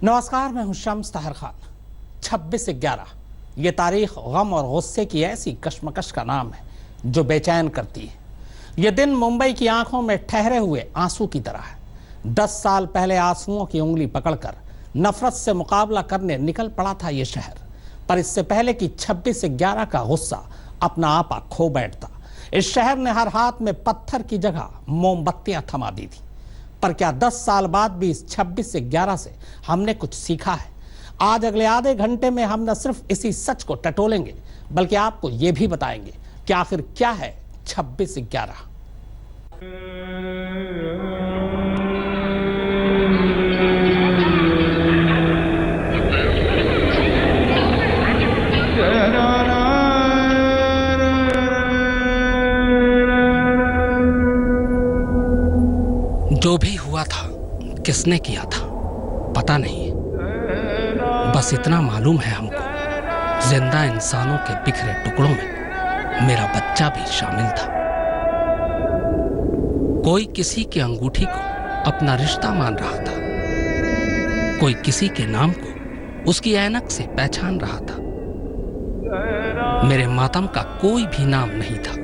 नमस्कार, मैं हूं शम्स ताहिर खान। 26/11 ये तारीख गम और गुस्से की ऐसी कशमकश का नाम है जो बेचैन करती है। ये दिन मुंबई की आंखों में ठहरे हुए आंसू की तरह है। 10 साल पहले आंसुओं की उंगली पकड़कर नफरत से मुकाबला करने निकल पड़ा था ये शहर, पर इससे पहले कि 26/11 का गुस्सा अपना आपा खो बैठता, इस शहर ने हर हाथ में पत्थर की जगह मोमबत्तियां थमा दी थी। पर क्या 10 साल बाद भी इस 26/11 से हमने कुछ सीखा है? आज अगले आधे घंटे में हम न सिर्फ इसी सच को टटोलेंगे, बल्कि आपको यह भी बताएंगे कि आखिर क्या है 26/11। जो भी हुआ था, किसने किया था पता नहीं, बस इतना मालूम है हमको, जिंदा इंसानों के बिखरे टुकड़ों में मेरा बच्चा भी शामिल था। कोई किसी की अंगूठी को अपना रिश्ता मान रहा था, कोई किसी के नाम को उसकी ऐनक से पहचान रहा था। मेरे मातम का कोई भी नाम नहीं था,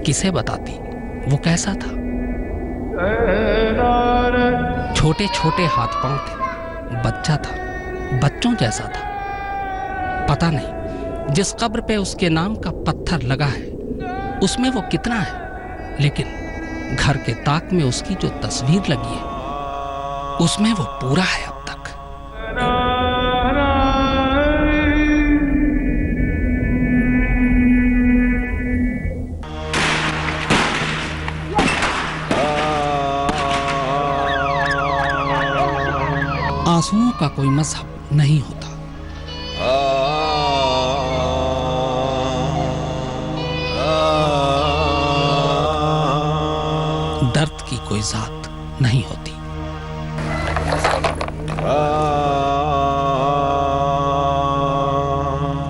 किसे बताती वो कैसा था? छोटे छोटे हाथ पांव थे, बच्चा था, बच्चों जैसा था। पता नहीं जिस कब्र पे उसके नाम का पत्थर लगा है उसमें वो कितना है, लेकिन घर के ताक में उसकी जो तस्वीर लगी है उसमें वो पूरा है अब तक। आंसुओं का कोई मजहब नहीं होता, दर्द की कोई जात नहीं होती,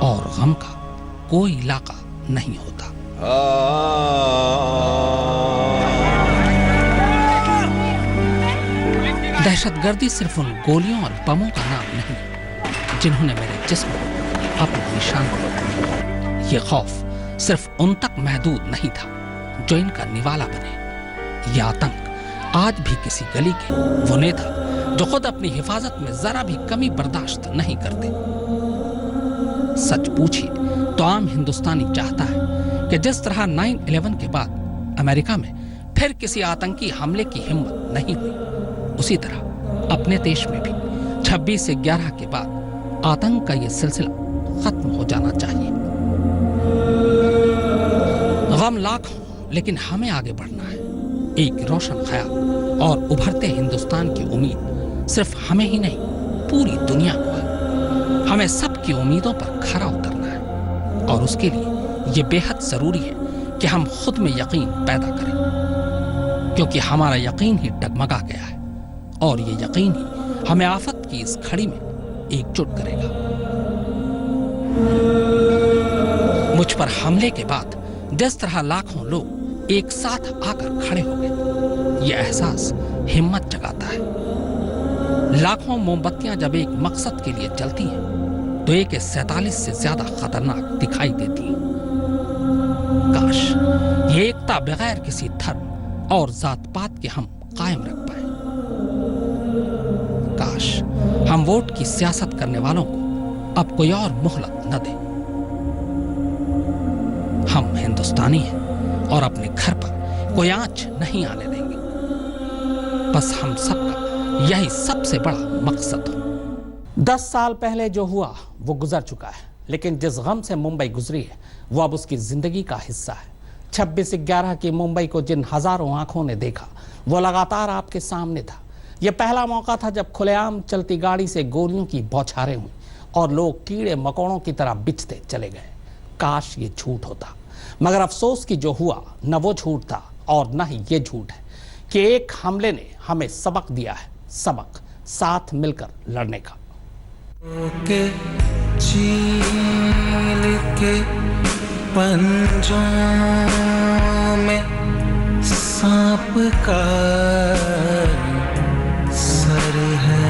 और गम का कोई इलाका नहीं होता। दहशतगर्दी सिर्फ उन गोलियों और बमों का नाम नहीं जिन्होंने मेरे जिस्म को अपना निशान बनाया। ये खौफ सिर्फ उन तक महदूद नहीं था जो इनका निवाला बने। यह आतंक आज भी किसी गली के वो नेता जो खुद अपनी हिफाजत में जरा भी कमी बर्दाश्त नहीं करते। सच पूछिए तो आम हिंदुस्तानी चाहता है कि जिस तरह 9/11 के बाद अमेरिका में फिर किसी आतंकी हमले की हिम्मत नहीं हुई, उसी तरह अपने देश में भी 26/11 के बाद आतंक का यह सिलसिला खत्म हो जाना चाहिए। गम लाख हो, लेकिन हमें आगे बढ़ना है। एक रोशन ख्याल और उभरते हिंदुस्तान की उम्मीद सिर्फ हमें ही नहीं, पूरी दुनिया को है। हमें सबकी उम्मीदों पर खरा उतरना है, और उसके लिए यह बेहद जरूरी है कि हम खुद में यकीन पैदा करें, क्योंकि हमारा यकीन ही डगमगा गया है, और ये यकीन ही हमें आफत की इस घड़ी में एकजुट करेगा। मुझ पर हमले के बाद जिस तरह लाखों लोग एक साथ आकर खड़े हो गए, ये एहसास हिम्मत जगाता है। लाखों मोमबत्तियां जब एक मकसद के लिए जलती हैं तो AK-47 से ज्यादा खतरनाक दिखाई देती हैं। काश ये एकता बगैर किसी धर्म और जात पात के हम कायम रख पाए। काश हम वोट की सियासत करने वालों को अब कोई और मोहलत न दे। हम हिंदुस्तानी हैं और अपने घर पर कोई आंच नहीं आने देंगे। बस हम सबका यही सबसे बड़ा मकसद हो। 10 साल पहले जो हुआ वो गुजर चुका है, लेकिन जिस गम से मुंबई गुजरी है वो अब उसकी जिंदगी का हिस्सा है। 26/11 की मुंबई को जिन हजारों आंखों ने देखा वो लगातार आपके सामने था। यह पहला मौका था जब खुलेआम चलती गाड़ी से गोलियों की बौछारें हुई और लोग कीड़े मकोड़ों की तरह बिछते चले गए। काश ये झूठ होता, मगर अफसोस कि जो हुआ न वो झूठ था और न ही ये झूठ है कि एक हमले ने हमें सबक दिया है, सबक साथ मिलकर लड़ने का। चील के पंजों में सांप का सर है,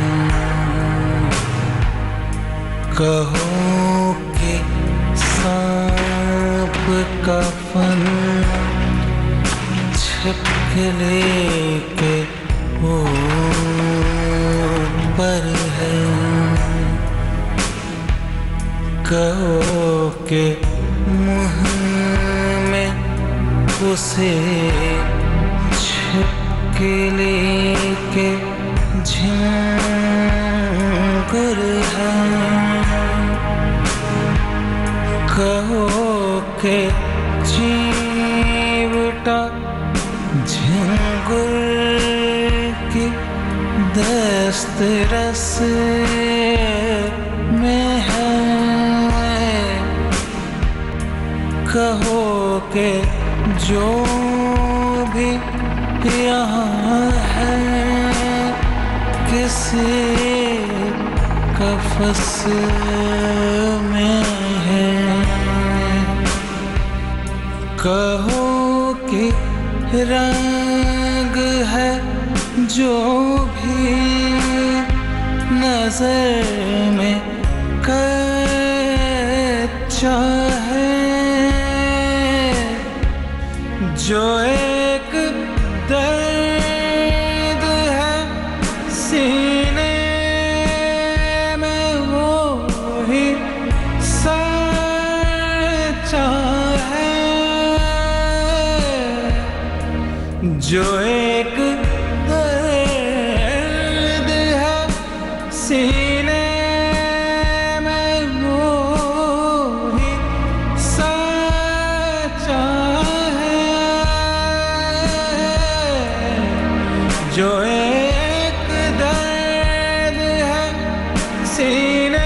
ऊपर है। कहो के मुँह में उसे छिपकली के झिंगुर है। कहो के चिमटा झिंगुर की दस्त रस में है। कहो के जो भी यहाँ है किसी कफस में है। कहो कि रंग है जो भी नजर में कच्चा है। जो एक दर्द है सीने में वो ही सच्चा है। जो एक दर्द है सीने में वो ही सच्चा है। जो एक दर्द है सीने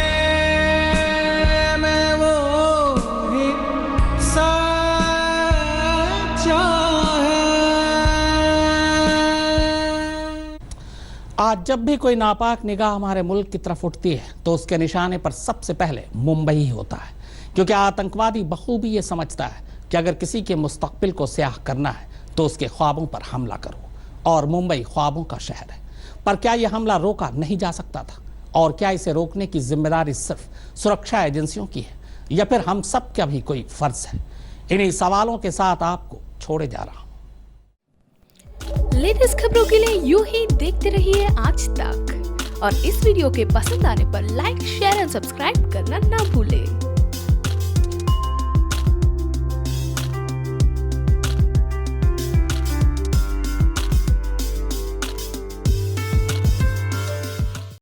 में वो ही सच्चा है। आज जब भी कोई नापाक निगाह हमारे मुल्क की तरफ उठती है तो उसके निशाने पर सबसे पहले मुंबई ही होता है, क्योंकि आतंकवादी बखूबी ये समझता है कि अगर किसी के मुस्तकबिल को स्याह करना है तो उसके ख्वाबों पर हमला करो, और मुंबई ख्वाबों का शहर है। पर क्या यह हमला रोका नहीं जा सकता था? और क्या इसे रोकने की जिम्मेदारी सिर्फ सुरक्षा एजेंसियों की है या फिर हम सब का भी कोई फर्ज है? इन्हीं सवालों के साथ आपको छोड़े जा रहा हूं। लेटेस्ट खबरों के लिए यूं ही देखते रहिए आज तक, और इस वीडियो के पसंद आने पर लाइक, शेयर एंड सब्सक्राइब करना ना भूलें।